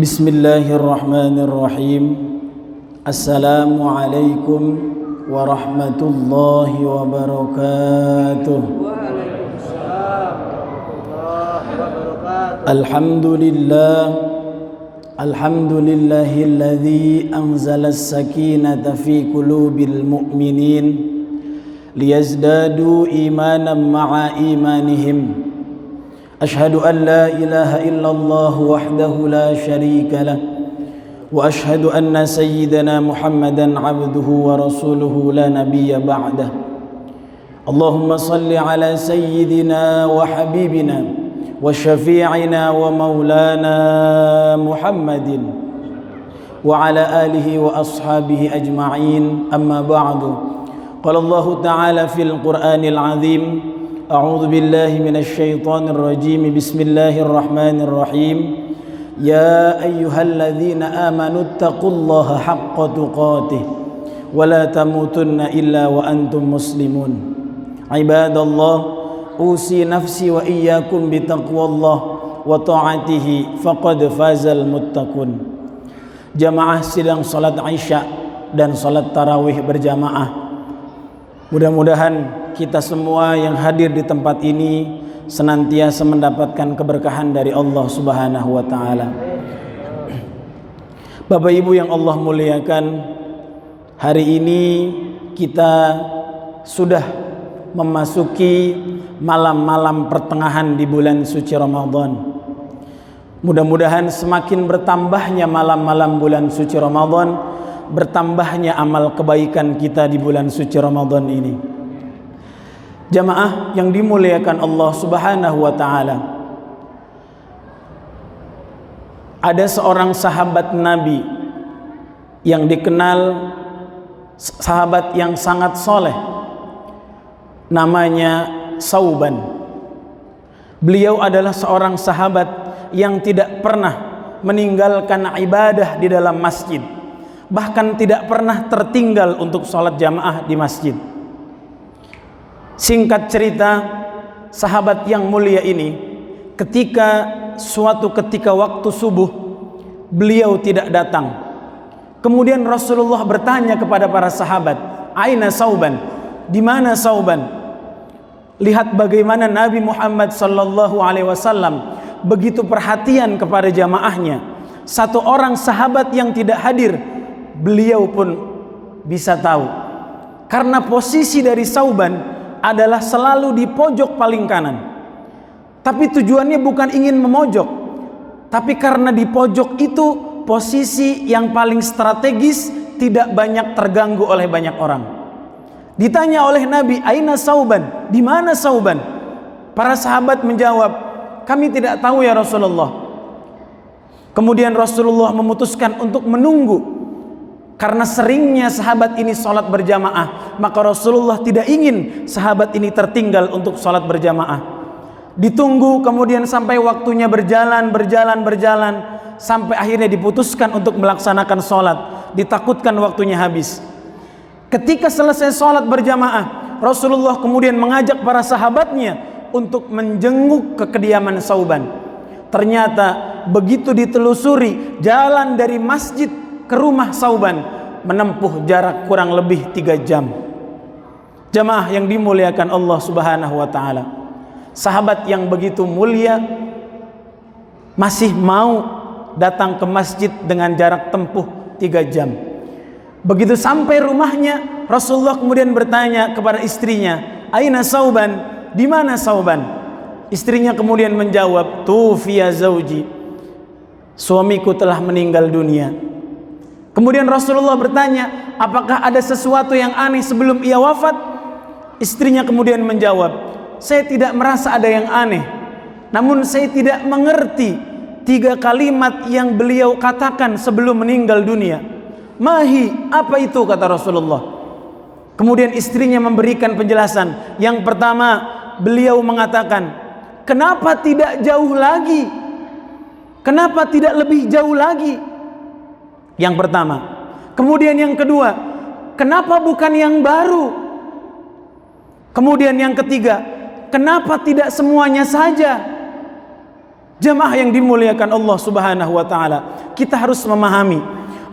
Bismillahirrahmanirrahim. Assalamualaikum warahmatullahi wabarakatuh. Waalaikumsalam warahmatullahi wabarakatuh. Alhamdulillahilladzi anzala as-sakinata fi qulubil mu'minin liyazdadu imanan ma'a imanihim. Ashhadu an la ilaha illallah wahdahu la syarika lah wa ashhadu anna sayyidana Muhammadan abduhu wa rasuluhu la nabiyya ba'dah. Allahumma salli ala sayyidina wa habibina wa syafi'ina wa maulana Muhammadin wa ala alihi wa ashabihi ajma'in, amma ba'du. Qala Allah ta'ala fil Qur'anil 'azim, a'udzu billahi minasy syaithanir rajim. Bismillahirrahmanirrahim. Ya ayyuhalladzina amanu taqullaha haqqa tuqatih wa la tamutunna illa wa antum muslimun. Ibadallah, usi nafsi wa iyyakum bitaqwallah wa ta'atihi faqad fazal muttaqun. Jamaah sidang salat Isya dan salat tarawih berjamaah, mudah-mudahan kita semua yang hadir di tempat ini senantiasa mendapatkan keberkahan dari Allah Subhanahu wa taala. Bapak Ibu yang Allah muliakan, hari ini kita sudah memasuki malam-malam pertengahan di bulan suci Ramadan. Mudah-mudahan semakin bertambahnya malam-malam bulan suci Ramadan, bertambahnya amal kebaikan kita di bulan suci Ramadan ini. Jamaah yang dimuliakan Allah Subhanahu wa taala, ada seorang sahabat Nabi yang dikenal sahabat yang sangat soleh, namanya Sauban. Beliau adalah seorang sahabat yang tidak pernah meninggalkan ibadah di dalam masjid, bahkan tidak pernah tertinggal untuk sholat jamaah di masjid. Singkat cerita, sahabat yang mulia ini suatu ketika waktu subuh, beliau tidak datang. Kemudian Rasulullah bertanya kepada para sahabat, "Aina Sauban?" Di mana Sauban? Lihat bagaimana Nabi Muhammad sallallahu alaihi wasallam begitu perhatian kepada jamaahnya. Satu orang sahabat yang tidak hadir, beliau pun bisa tahu. Karena posisi dari Sauban adalah selalu di pojok paling kanan. Tapi tujuannya bukan ingin memojok, tapi karena di pojok itu posisi yang paling strategis, tidak banyak terganggu oleh banyak orang. Ditanya oleh Nabi, "Aina Sauban?" Di mana Sauban? Para sahabat menjawab, "Kami tidak tahu ya Rasulullah." Kemudian Rasulullah memutuskan untuk menunggu. Karena seringnya sahabat ini sholat berjamaah, maka Rasulullah tidak ingin sahabat ini tertinggal untuk sholat berjamaah. Ditunggu, kemudian sampai waktunya berjalan, sampai akhirnya diputuskan untuk melaksanakan sholat. Ditakutkan waktunya habis. Ketika selesai sholat berjamaah, Rasulullah kemudian mengajak para sahabatnya untuk menjenguk ke kediaman Sauban. Ternyata begitu ditelusuri, jalan dari masjid ke rumah Sauban menempuh jarak kurang lebih 3 jam. Jamaah yang dimuliakan Allah Subhanahu wa taala, sahabat yang begitu mulia masih mau datang ke masjid dengan jarak tempuh 3 jam. Begitu sampai rumahnya, Rasulullah kemudian bertanya kepada istrinya, "Aina Sauban?" Di mana Sauban? Istrinya kemudian menjawab, "Tufiya zauji." Suamiku telah meninggal dunia. Kemudian Rasulullah bertanya, "Apakah ada sesuatu yang aneh sebelum ia wafat?" Istrinya kemudian menjawab, "Saya tidak merasa ada yang aneh. Namun saya tidak mengerti 3 kalimat yang beliau katakan sebelum meninggal dunia." "Mahi?" Apa itu? Kata Rasulullah. Kemudian istrinya memberikan penjelasan. Yang pertama, beliau mengatakan, "Kenapa tidak jauh lagi? Kenapa tidak lebih jauh lagi?" Yang pertama. Kemudian yang kedua, "Kenapa bukan yang baru?" Kemudian yang ketiga, "Kenapa tidak semuanya saja?" Jamaah yang dimuliakan Allah Subhanahu wa taala, kita harus memahami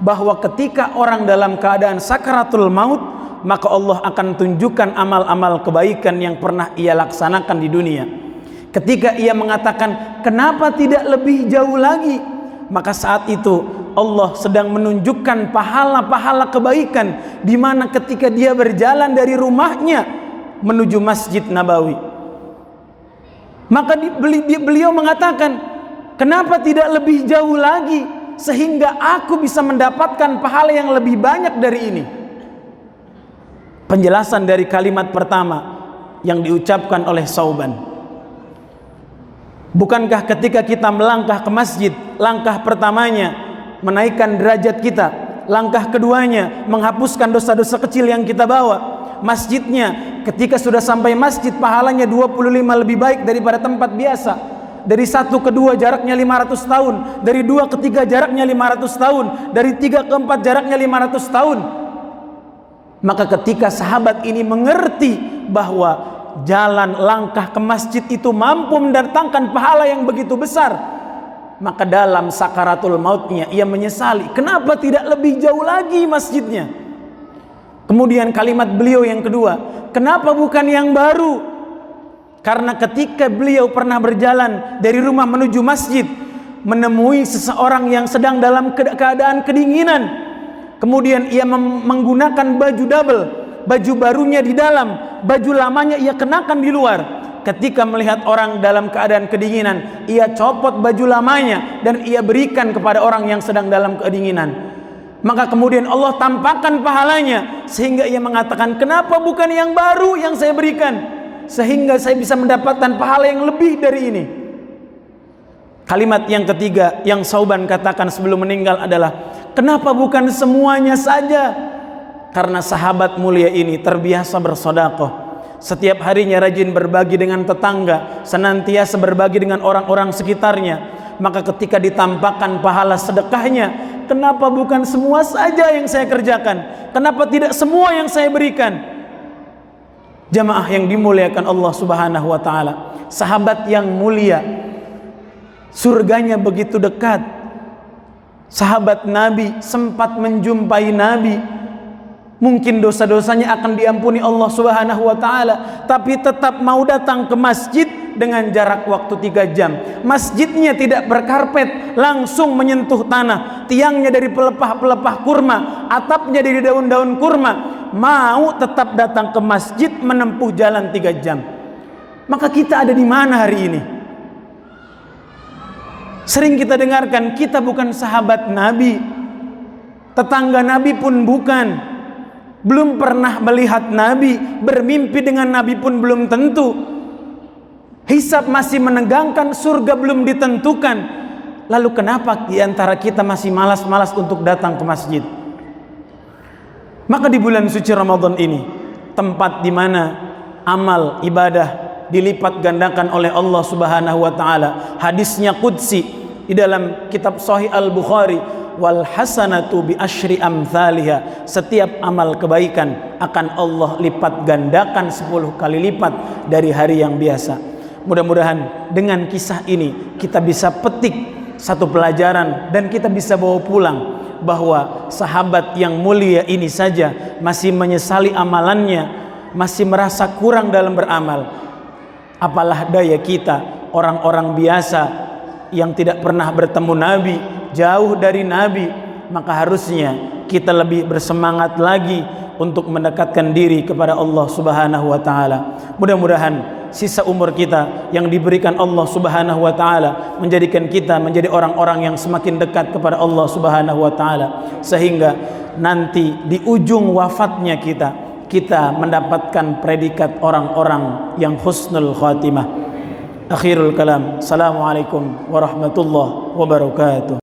bahwa ketika orang dalam keadaan sakaratul maut, maka Allah akan tunjukkan amal-amal kebaikan yang pernah ia laksanakan di dunia. Ketika ia mengatakan, kenapa tidak lebih jauh lagi? Maka saat itu Allah sedang menunjukkan pahala-pahala kebaikan, di mana ketika dia berjalan dari rumahnya menuju Masjid Nabawi, maka beliau mengatakan, kenapa tidak lebih jauh lagi sehingga aku bisa mendapatkan pahala yang lebih banyak dari ini? Penjelasan dari kalimat pertama yang diucapkan oleh Sauban, bukankah ketika kita melangkah ke masjid, langkah pertamanya menaikkan derajat kita, langkah keduanya menghapuskan dosa-dosa kecil yang kita bawa. Masjidnya, ketika sudah sampai masjid, pahalanya 25 lebih baik daripada tempat biasa. Dari 1 ke 2 jaraknya 500 tahun, dari 2 ke 3 jaraknya 500 tahun, dari 3 ke 4 jaraknya 500 tahun. Maka ketika sahabat ini mengerti bahwa jalan langkah ke masjid itu mampu mendatangkan pahala yang begitu besar, maka dalam sakaratul mautnya ia menyesali, kenapa tidak lebih jauh lagi masjidnya? Kemudian kalimat beliau yang kedua, kenapa bukan yang baru? Karena ketika beliau pernah berjalan dari rumah menuju masjid, menemui seseorang yang sedang dalam keadaan kedinginan, kemudian ia menggunakan baju double, baju barunya di dalam, baju lamanya ia kenakan di luar. Ketika melihat orang dalam keadaan kedinginan, ia copot baju lamanya dan ia berikan kepada orang yang sedang dalam kedinginan. Maka kemudian Allah tampakkan pahalanya, sehingga ia mengatakan, kenapa bukan yang baru yang saya berikan, sehingga saya bisa mendapatkan pahala yang lebih dari ini? Kalimat yang ketiga yang Sauban katakan sebelum meninggal adalah, kenapa bukan semuanya saja? Karena sahabat mulia ini terbiasa bersedekah, setiap harinya rajin berbagi dengan tetangga, senantiasa berbagi dengan orang-orang sekitarnya. Maka ketika ditampakkan pahala sedekahnya, kenapa bukan semua saja yang saya kerjakan? Kenapa tidak semua yang saya berikan? Jamaah yang dimuliakan Allah Subhanahu wa taala, sahabat yang mulia, surganya begitu dekat. Sahabat Nabi sempat menjumpai Nabi, mungkin dosa-dosanya akan diampuni Allah Subhanahu wa taala, tapi tetap mau datang ke masjid dengan jarak waktu 3 jam. Masjidnya tidak berkarpet, langsung menyentuh tanah, tiangnya dari pelepah-pelepah kurma, atapnya dari daun-daun kurma, mau tetap datang ke masjid menempuh jalan 3 jam. Maka kita ada di mana hari ini? Sering kita dengarkan, kita bukan sahabat Nabi, tetangga Nabi pun bukan, belum pernah melihat Nabi, bermimpi dengan Nabi pun belum tentu, hisab masih menegangkan, surga belum ditentukan. Lalu kenapa di antara kita masih malas-malas untuk datang ke masjid? Maka di bulan suci Ramadan ini, tempat di mana amal ibadah dilipat gandakan oleh Allah Subhanahu wa taala. Hadisnya qudsi di dalam kitab Sahih Al-Bukhari, wal hasanatu bi asyri amthaliha, setiap amal kebaikan akan Allah lipat gandakan 10 kali lipat dari hari yang biasa. Mudah-mudahan dengan kisah ini kita bisa petik satu pelajaran dan kita bisa bawa pulang, bahwa sahabat yang mulia ini saja masih menyesali amalannya, masih merasa kurang dalam beramal. Apalah daya kita, orang-orang biasa yang tidak pernah bertemu Nabi, jauh dari Nabi. Maka harusnya kita lebih bersemangat lagi untuk mendekatkan diri kepada Allah Subhanahu wa taala. Mudah-mudahan sisa umur kita yang diberikan Allah Subhanahu wa taala menjadikan kita menjadi orang-orang yang semakin dekat kepada Allah Subhanahu wa taala, sehingga nanti di ujung wafatnya kita mendapatkan predikat orang-orang yang husnul khatimah. Akhirul kalam. Assalamualaikum warahmatullahi wabarakatuh.